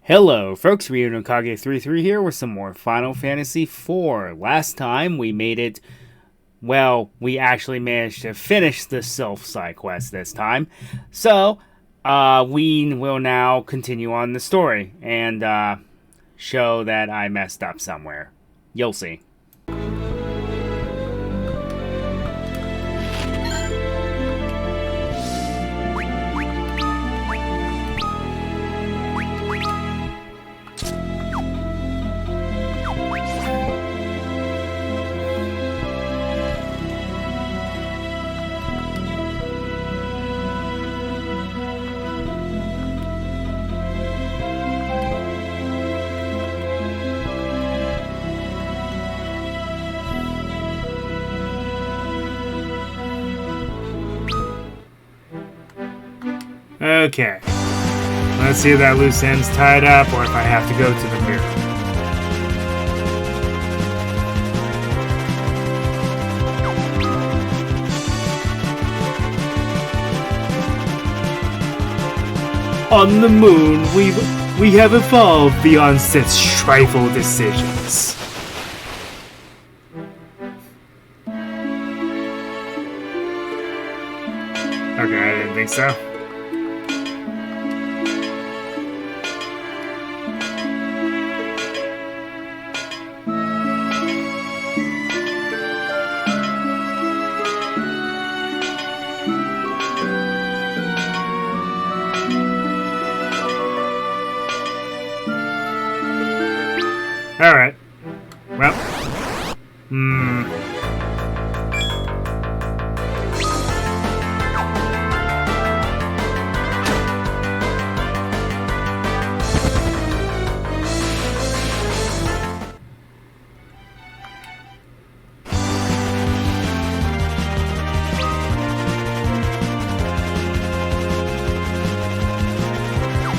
Hello, folks. Ryu Kage33 here with some more Final Fantasy IV. Last time we made it. Well, we actually managed to finish the Sylph side quest this time. So, we will now continue on the story and show that I messed up somewhere. You'll see. Okay. Let's see if that loose end's tied up or if I have to go to the mirror. On the moon, we have evolved beyond such trifle decisions. Okay, I didn't think so. Alright. Well.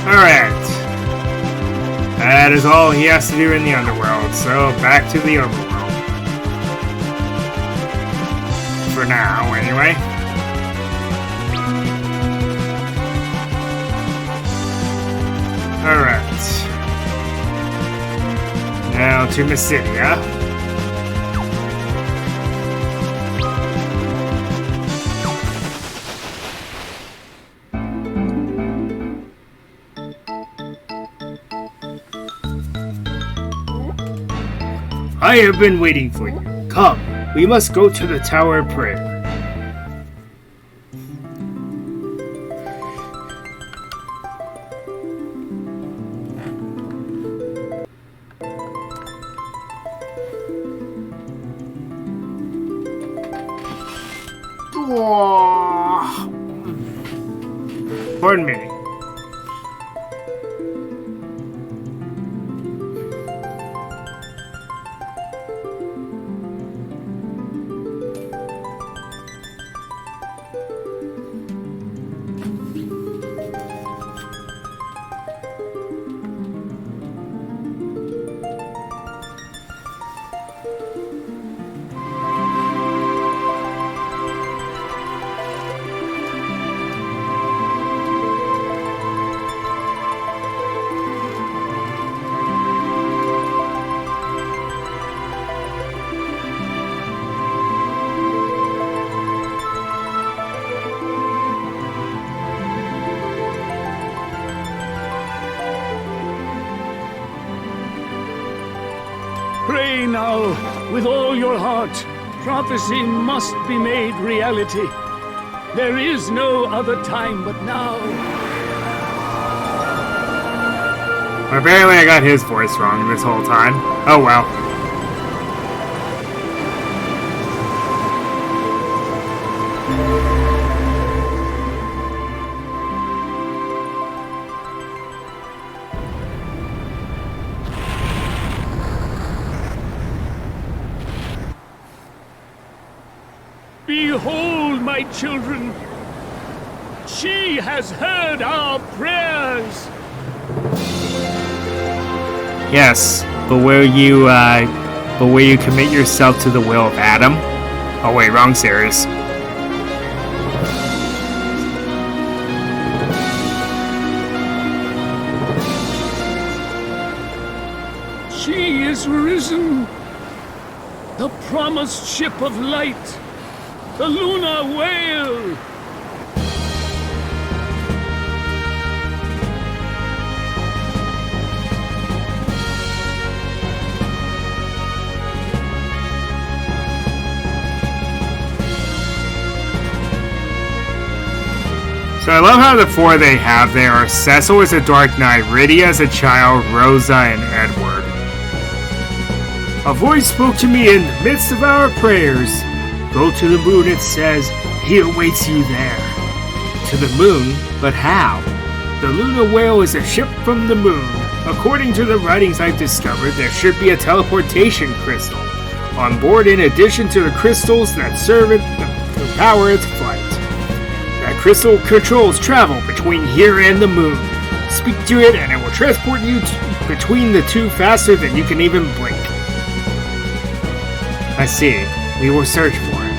Alright. That is all he has to do in the underworld, so back to the overworld. For now, anyway. Alright. Now to Mysidia. I have been waiting for you. Come, we must go to the Tower of Prayer. Pardon me. Pray now, with all your heart. Prophecy must be made reality. There is no other time but now. Apparently I got his voice wrong this whole time. Oh well. Behold, my children, she has heard our prayers. Yes, but will you commit yourself to the will of Adam? Oh wait, wrong series. has risen. The promised ship of light, the Luna Whale. So I love how the four they have there are Cecil as a Dark Knight, Rydia as a child, Rosa, and Edward. A voice spoke to me in the midst of our prayers. Go to the moon, it says. He awaits you there. To the moon? But how? The Luna Whale is a ship from the moon. According to the writings I've discovered, there should be a teleportation crystal on board in addition to the crystals that serve it to power its flight. That crystal controls travel between here and the moon. Speak to it and it will transport you between the two faster than you can even blink. I see. We will search for it.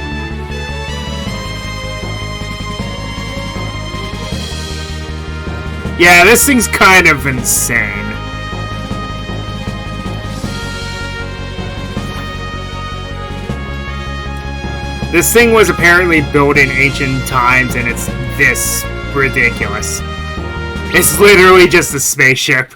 Yeah, this thing's kind of insane. This thing was apparently built in ancient times, and it's this ridiculous. It's literally just a spaceship.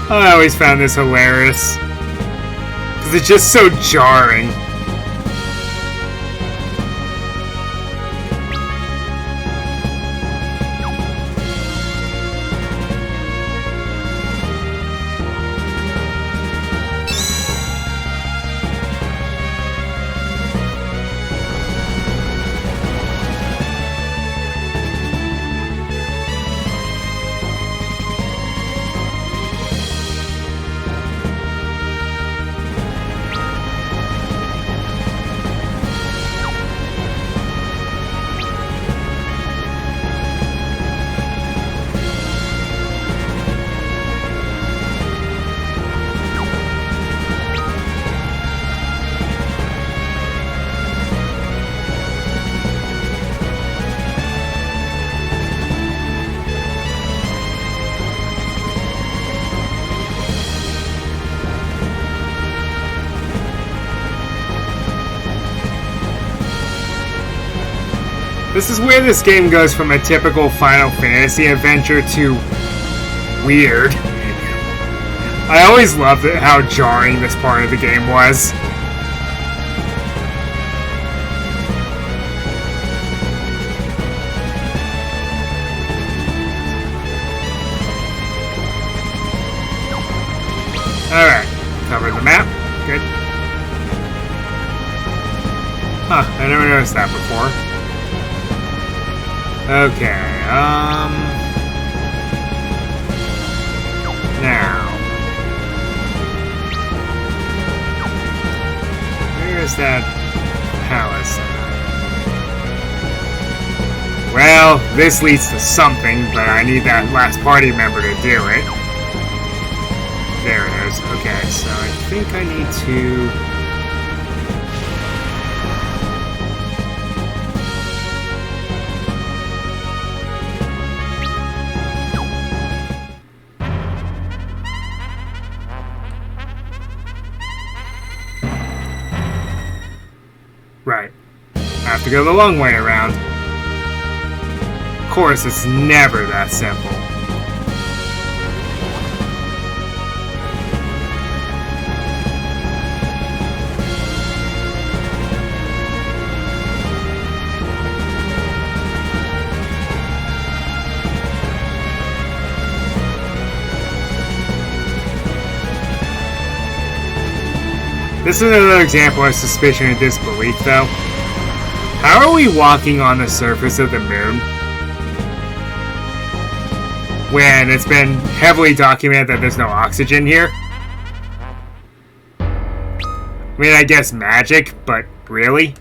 I always found this hilarious. Because it's just so jarring. This is where this game goes from a typical Final Fantasy adventure to weird. I always loved how jarring this part of the game was. Alright, cover the map. Good. Huh, I never noticed that before. Okay, now. Where's that palace? Well, this leads to something, but I need that last party member to do it. There it is. Okay, so I think I need to... Right. I have to go the long way around. Of course, it's never that simple. This is another example of suspicion and disbelief, though. How are we walking on the surface of the moon when it's been heavily documented that there's no oxygen here? I mean, I guess magic, but really?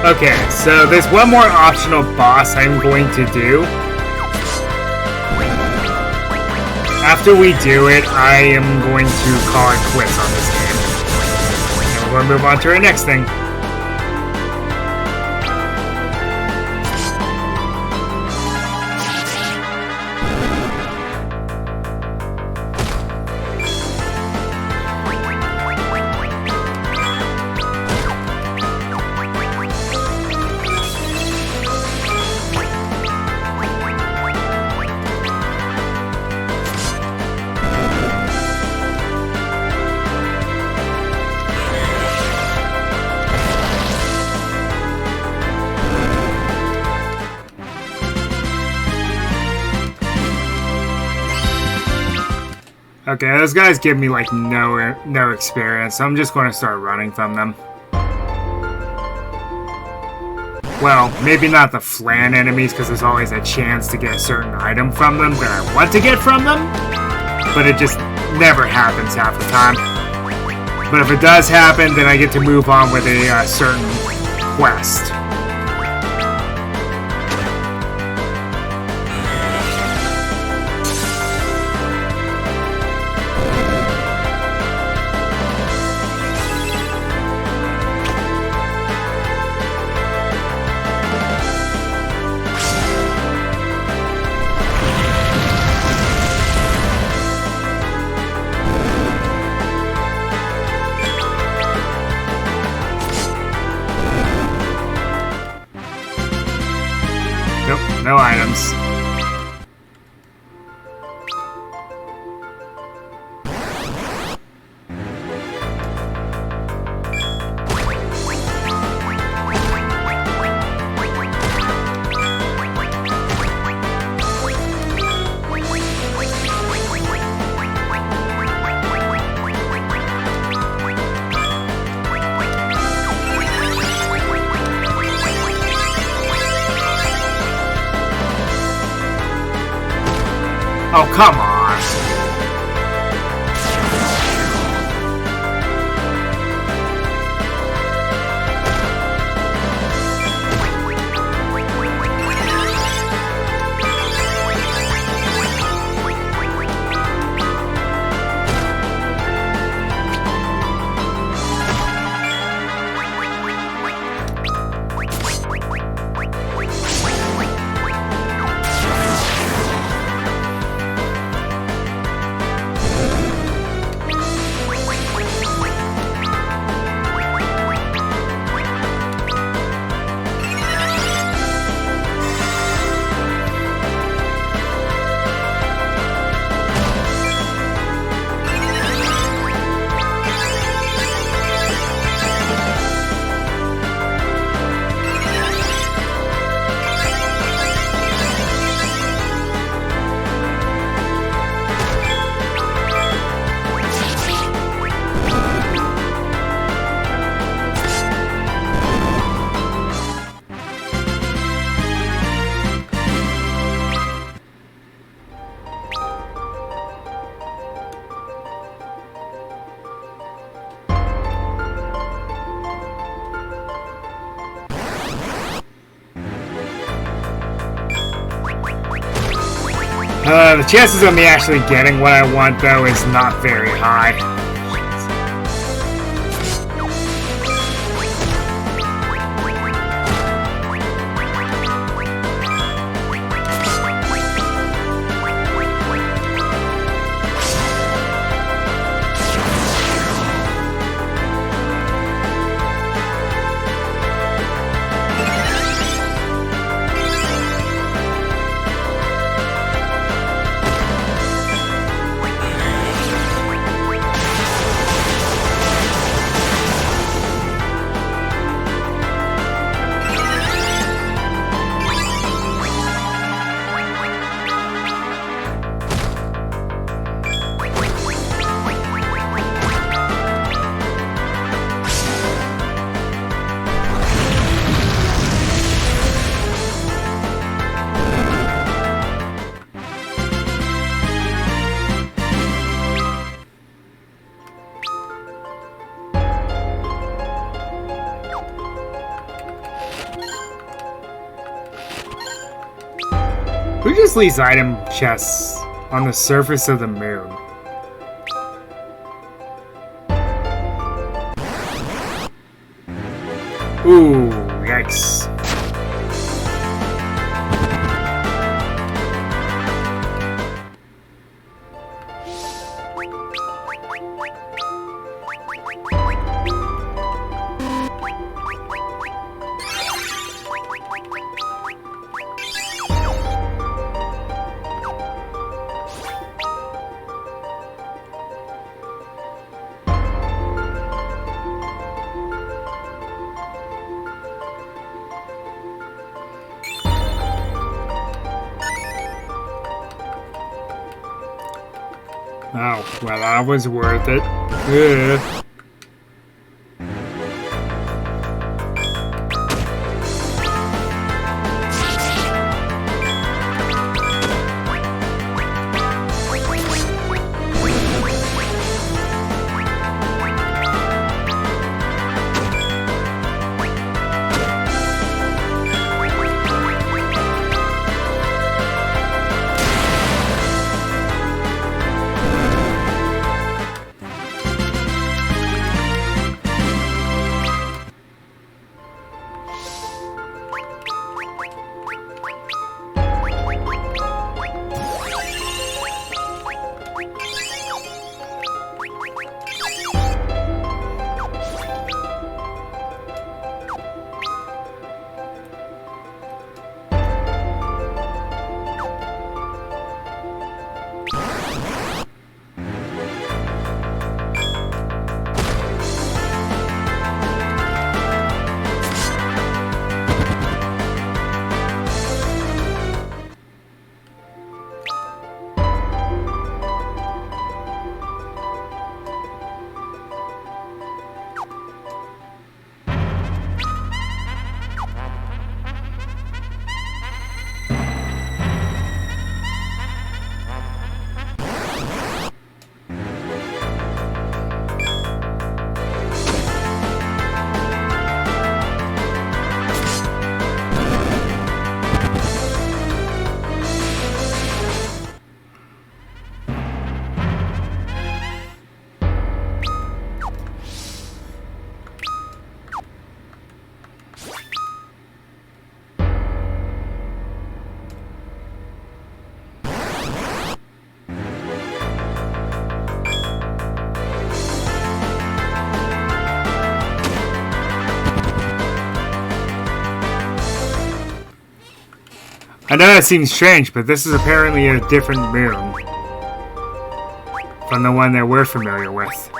Okay, so there's one more optional boss I'm going to do. After we do it, I am going to call it quits on this game. And we're going to move on to our next thing. Okay, those guys give me like no experience, so I'm just going to start running from them. Well, maybe not the Flan enemies, because there's always a chance to get a certain item from them that I want to get from them, but it just never happens half the time. But if it does happen, then I get to move on with a certain quest. Nope, no items. Oh, come on. The chances of me actually getting what I want, though, is not very high. these item chests on the surface of the moon? Ooh, yikes. Oh, well, that was worth it. Ugh. I know that seems strange, but this is apparently a different moon from the one that we're familiar with.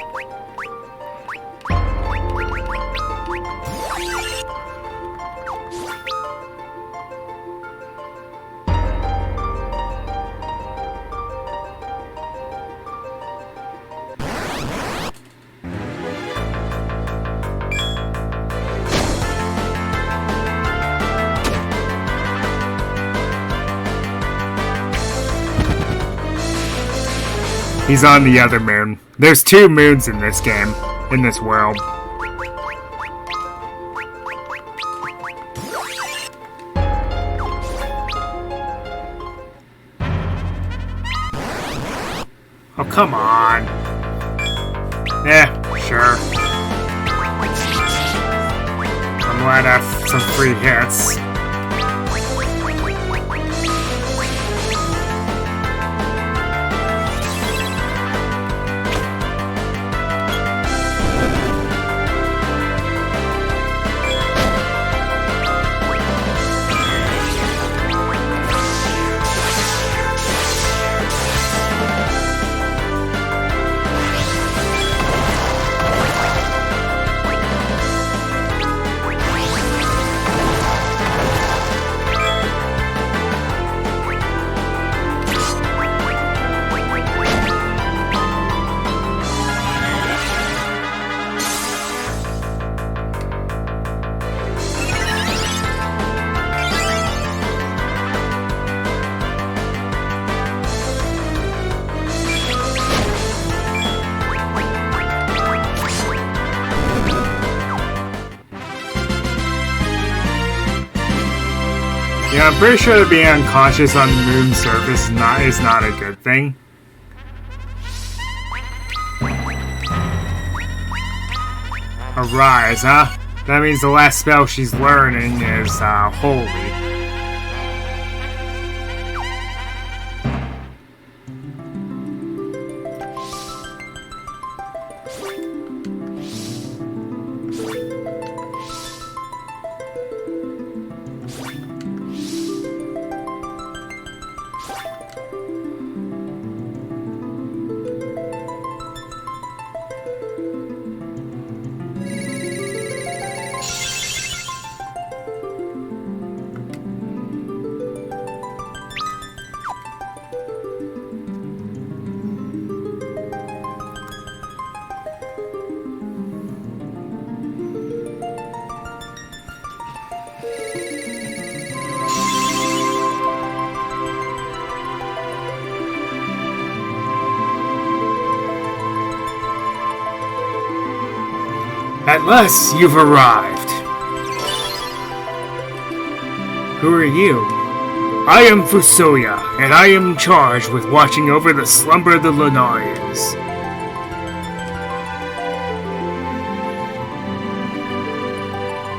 He's on the other moon. There's 2 moons in this game, in this world. Oh, come on. Sure. I'm glad I have some free hits. I'm pretty sure that being unconscious on the moon's surface is not a good thing. Arise, huh? That means the last spell she's learning is, Holy. At last, you've arrived. Who are you? I am Fusoya, and I am charged with watching over the slumber of the Lunarians.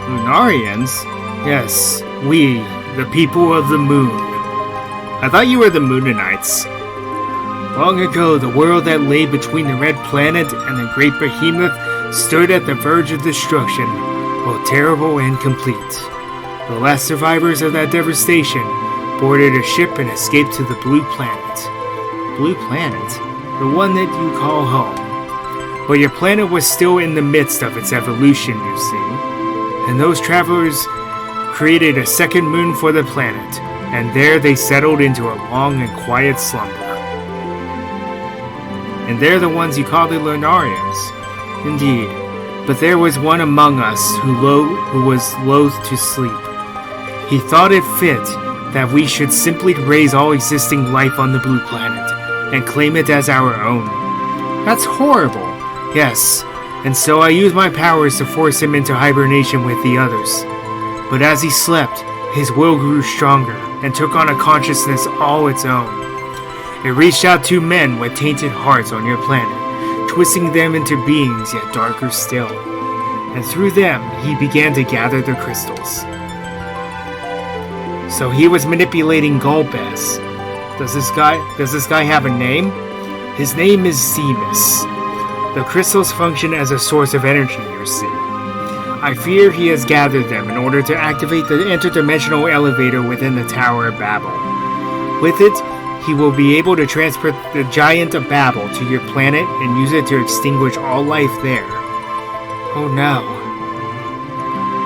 Lunarians? Yes, we, the people of the moon. I thought you were the Moonanites. Long ago, the world that lay between the Red Planet and the Great Behemoth stood at the verge of destruction, both terrible and complete. The last survivors of that devastation boarded a ship and escaped to the Blue Planet. Blue Planet? The one that you call home. But your planet was still in the midst of its evolution, you see. And those travelers created a second moon for the planet, and there they settled into a long and quiet slumber. And they're the ones you call the Lunarians. Indeed, but there was one among us who was loath to sleep. He thought it fit that we should simply raise all existing life on the Blue Planet and claim it as our own. That's horrible, yes, and so I used my powers to force him into hibernation with the others. But as he slept, his will grew stronger and took on a consciousness all its own. It reached out to men with tainted hearts on your planet, twisting them into beings yet darker still. And through them, he began to gather the crystals. So he was manipulating Golbez. Does this guy have a name? His name is Zemus. The crystals function as a source of energy, you see. I fear he has gathered them in order to activate the interdimensional elevator within the Tower of Babel. With it, he will be able to transport the Giant of Babel to your planet and use it to extinguish all life there. Oh no.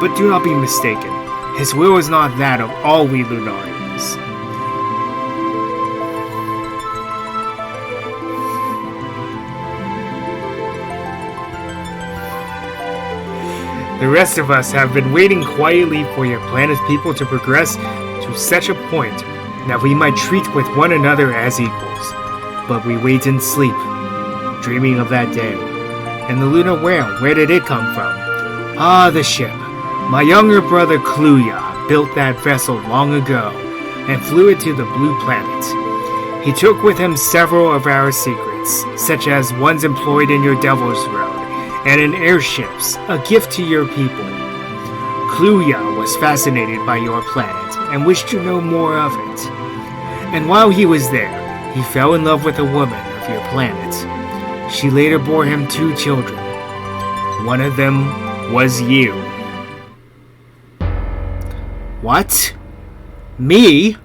But do not be mistaken. His will is not that of all we Lunarians. The rest of us have been waiting quietly for your planet's people to progress to such a point that we might treat with one another as equals. But we wait in sleep, dreaming of that day. And the Lunar Whale, where did it come from? Ah, the ship. My younger brother Kluya built that vessel long ago and flew it to the Blue Planet. He took with him several of our secrets, such as ones employed in your Devil's Road and in airships, a gift to your people. Kluya was fascinated by your planet and wished to know more of it. And while he was there, he fell in love with a woman of your planet. She later bore him 2 children. One of them was you. What? Me?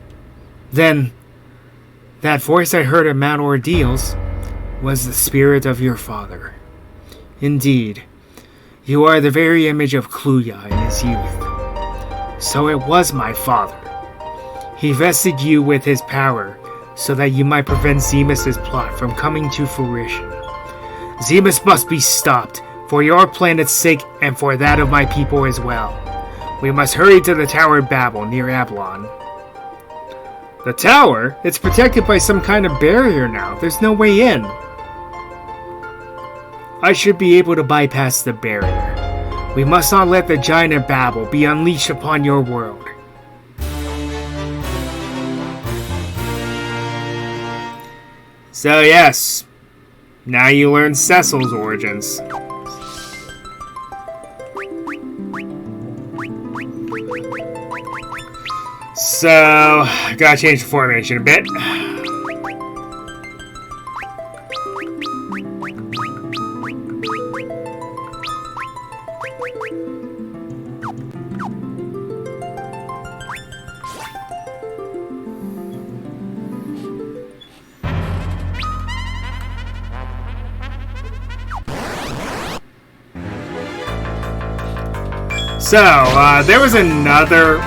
Then, that voice I heard at Mount Ordeals was the spirit of your father. Indeed, you are the very image of Kluya in his youth. So it was my father. He vested you with his power so that you might prevent Zemus's plot from coming to fruition. Zemus must be stopped, for your planet's sake and for that of my people as well. We must hurry to the Tower of Babel near Ablon. The tower? It's protected by some kind of barrier now. There's no way in. I should be able to bypass the barrier. We must not let the Giant of Babel be unleashed upon your world. So yes, now you learn Cecil's origins. So, gotta change the formation a bit. So, there was another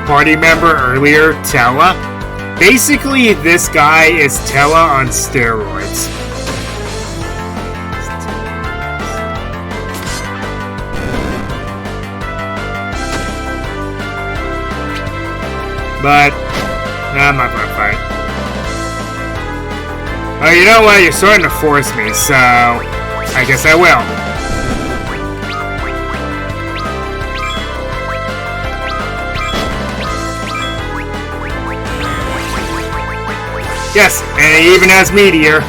party member earlier, Tella. Basically, this guy is Tella on steroids. But, I'm not gonna fight. Oh, you know what? You're starting to force me, so I guess I will. Yes, and he even has Meteor.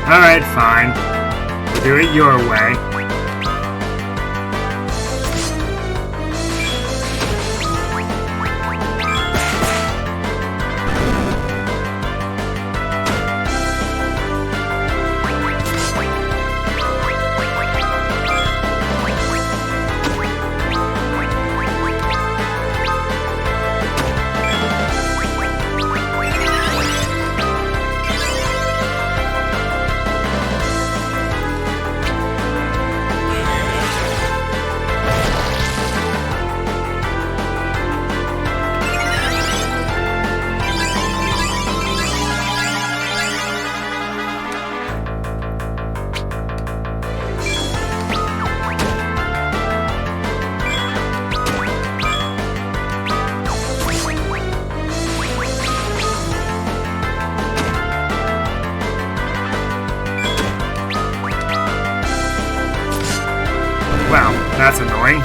Alright, fine. We'll do it your way. Wow, that's annoying.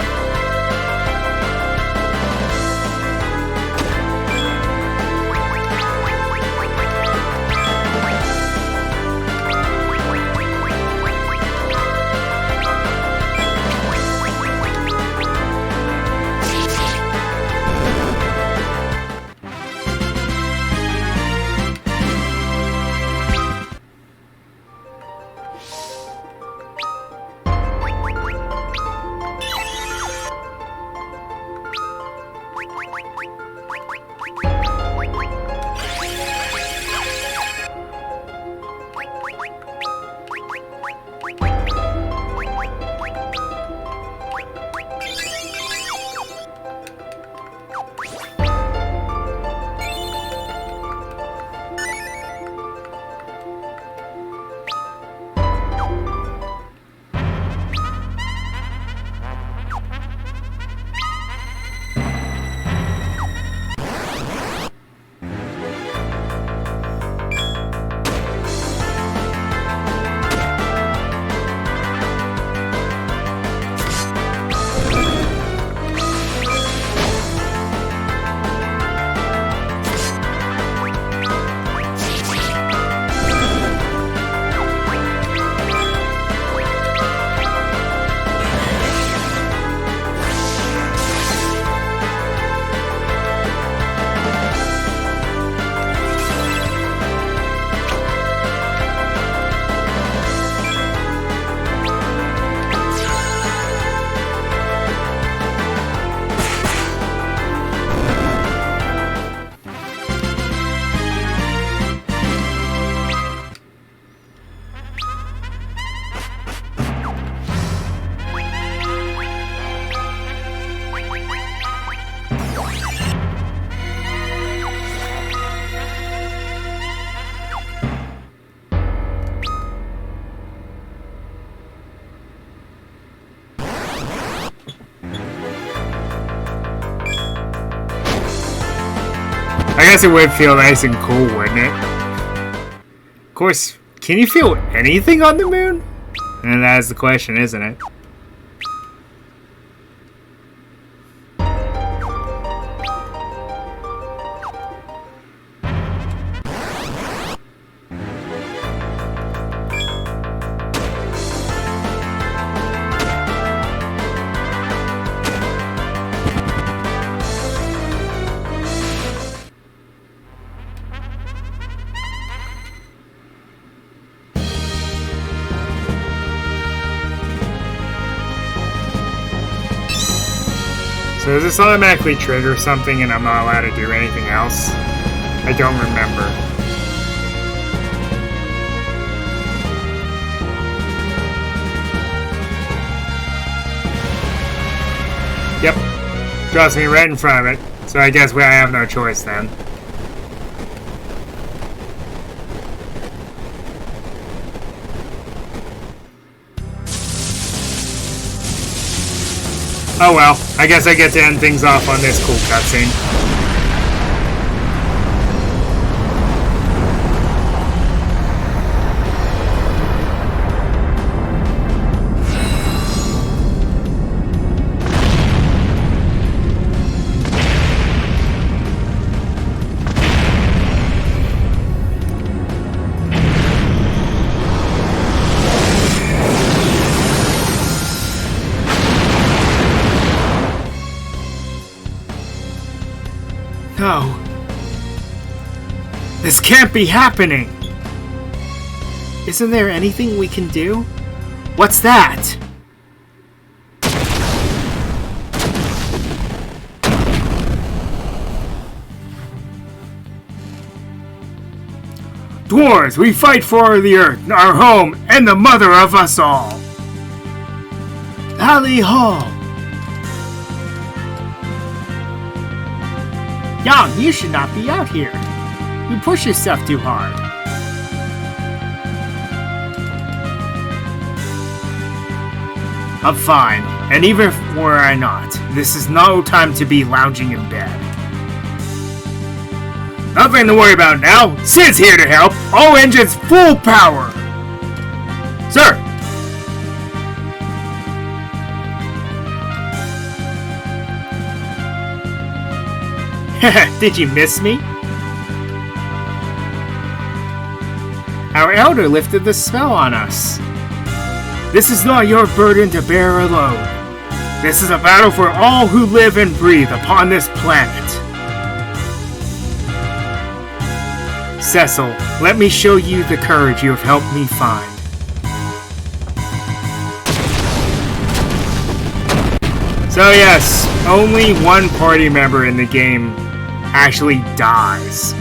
I guess it would feel nice and cool, wouldn't it? Of course, can you feel anything on the moon? And that is the question, isn't it? So does this automatically trigger something and I'm not allowed to do anything else? I don't remember. Yep. Drops me right in front of it. So I guess I have no choice then. Oh well, I guess I get to end things off on this cool cutscene. No. This can't be happening! Isn't there anything we can do? What's that? Dwarves, we fight for the earth, our home, and the mother of us all! Ali Hall! Young, you should not be out here. You push yourself too hard. I'm fine, and even if were I not, this is no time to be lounging in bed. Nothing to worry about now. Sid's here to help. All engines full power. Sir! Did you miss me? Our elder lifted the spell on us. This is not your burden to bear alone. This is a battle for all who live and breathe upon this planet. Cecil, let me show you the courage you have helped me find. So yes, only one party member in the game actually dies.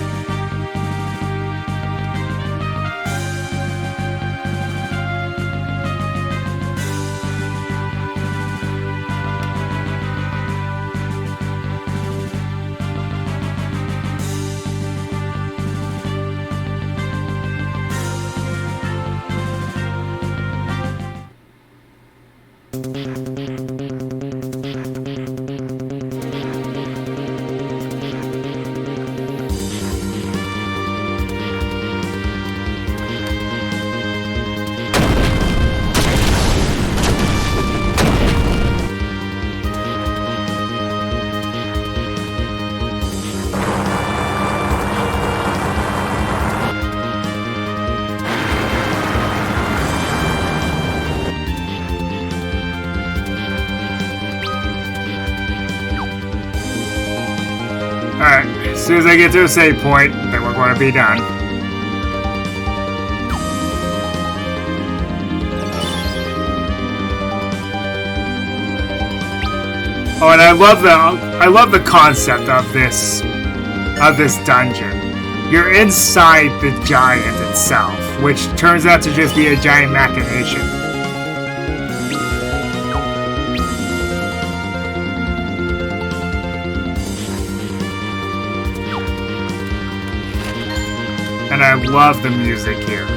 Alright, as soon as I get to a save point, then we're going to be done. Oh, and I love the concept of this dungeon. You're inside the giant itself, which turns out to just be a giant machination. And I love the music here.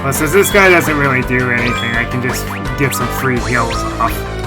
Plus, as this guy doesn't really do anything, I can just get some free heals off.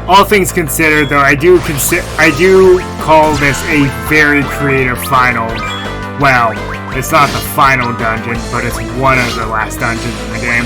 All things considered, though, I do call this a very creative final. Well, it's not the final dungeon, but it's one of the last dungeons in the game.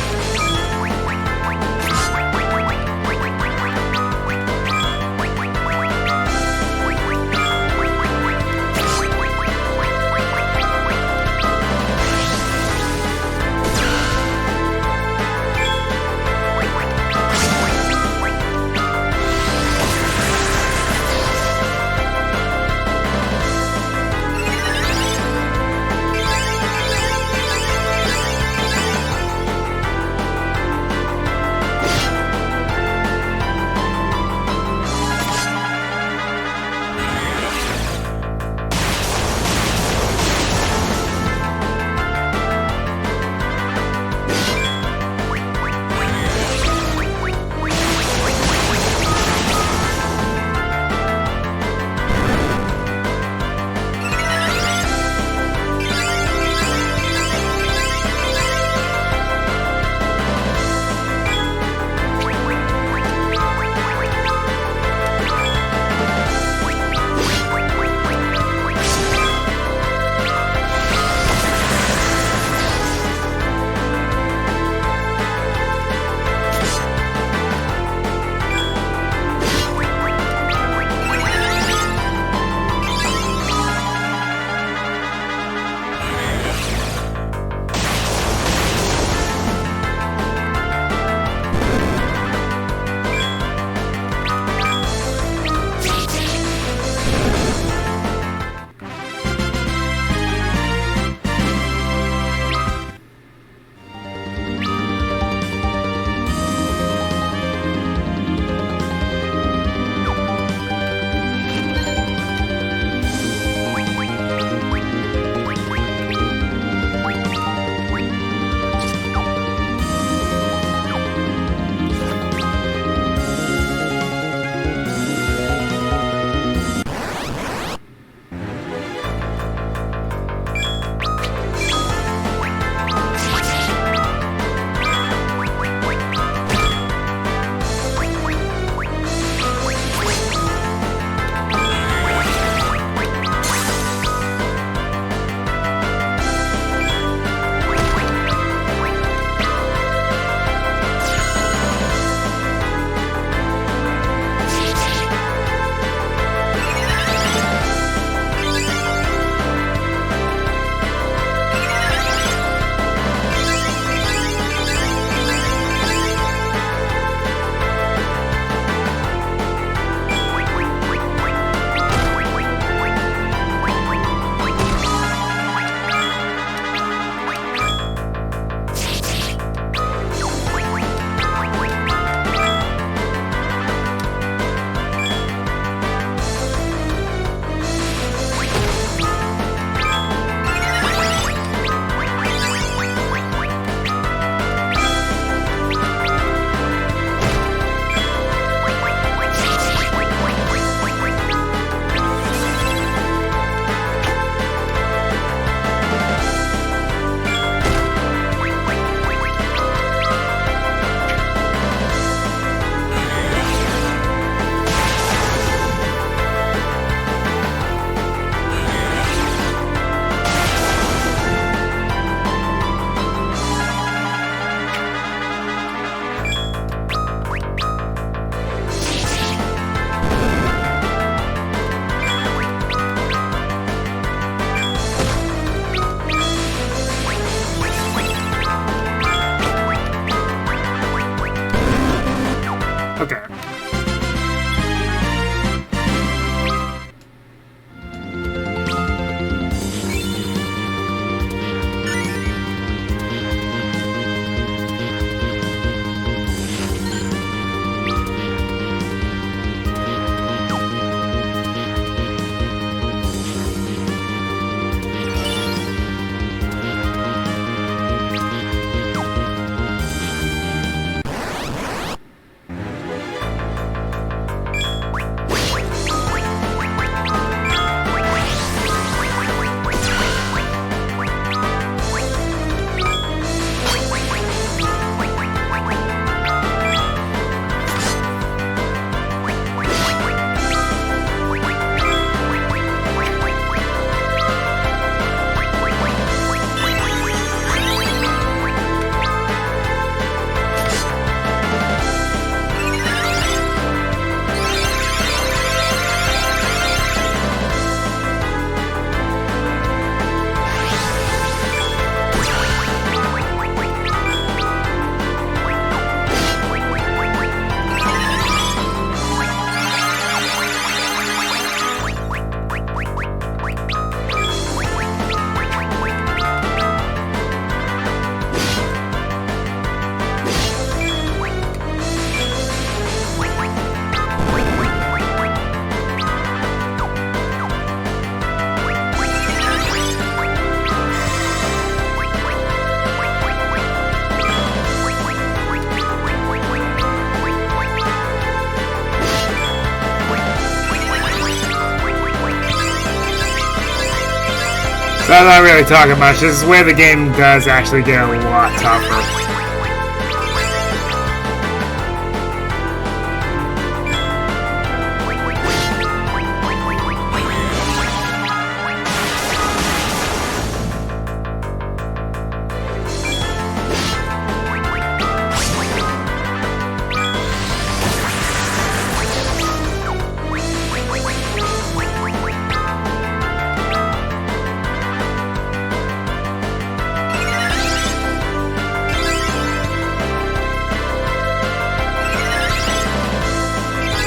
But I'm not really talking much. This is where the game does actually get a lot tougher.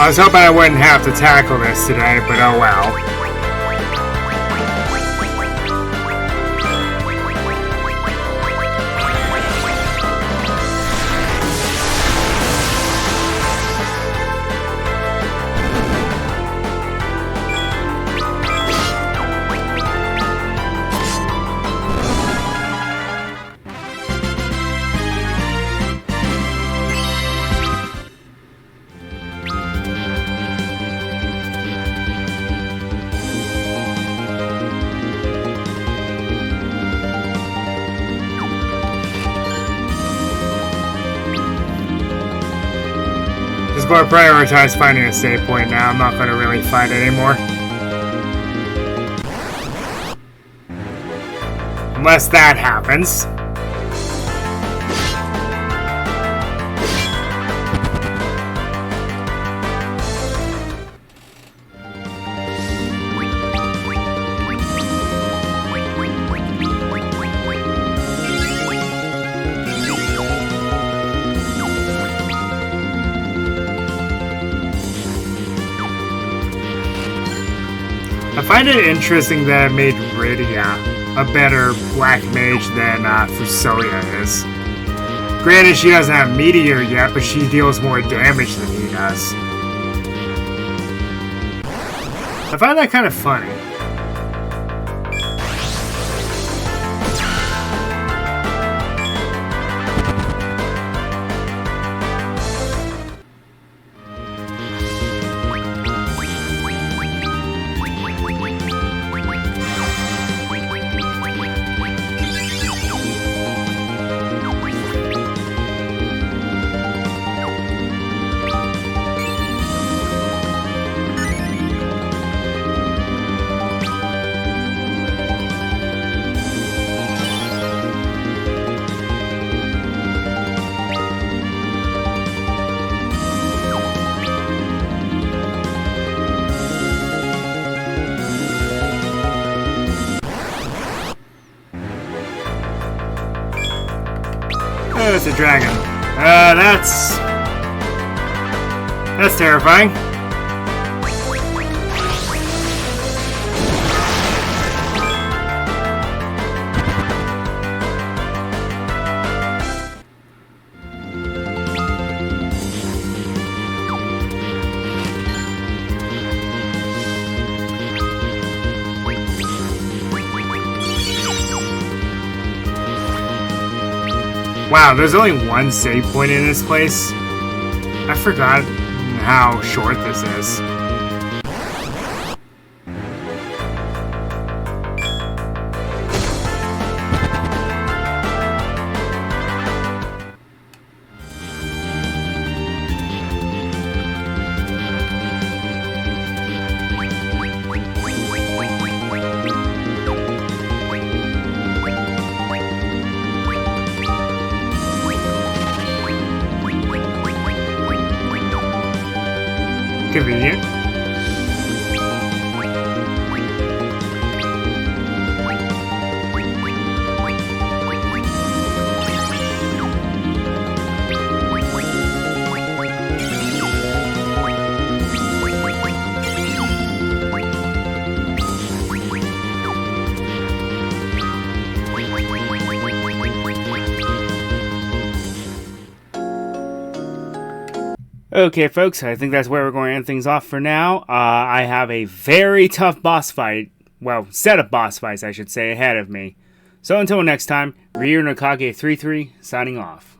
I was hoping I wouldn't have to tackle this today, but oh well. But prioritize finding a save point now. I'm not going to really fight anymore. Unless that happens. I find it interesting that it made Rydia a better black mage than Fusoya is. Granted, she doesn't have Meteor yet, but she deals more damage than he does. I find that kind of funny. Oh, it's a dragon. That's terrifying. Wow, there's only one save point in this place. I forgot how short this is. Convenient. Okay, folks, I think that's where we're going to end things off for now. I have a very tough boss fight, well, set of boss fights, I should say, ahead of me. So until next time, Ryu no Kage 33 signing off.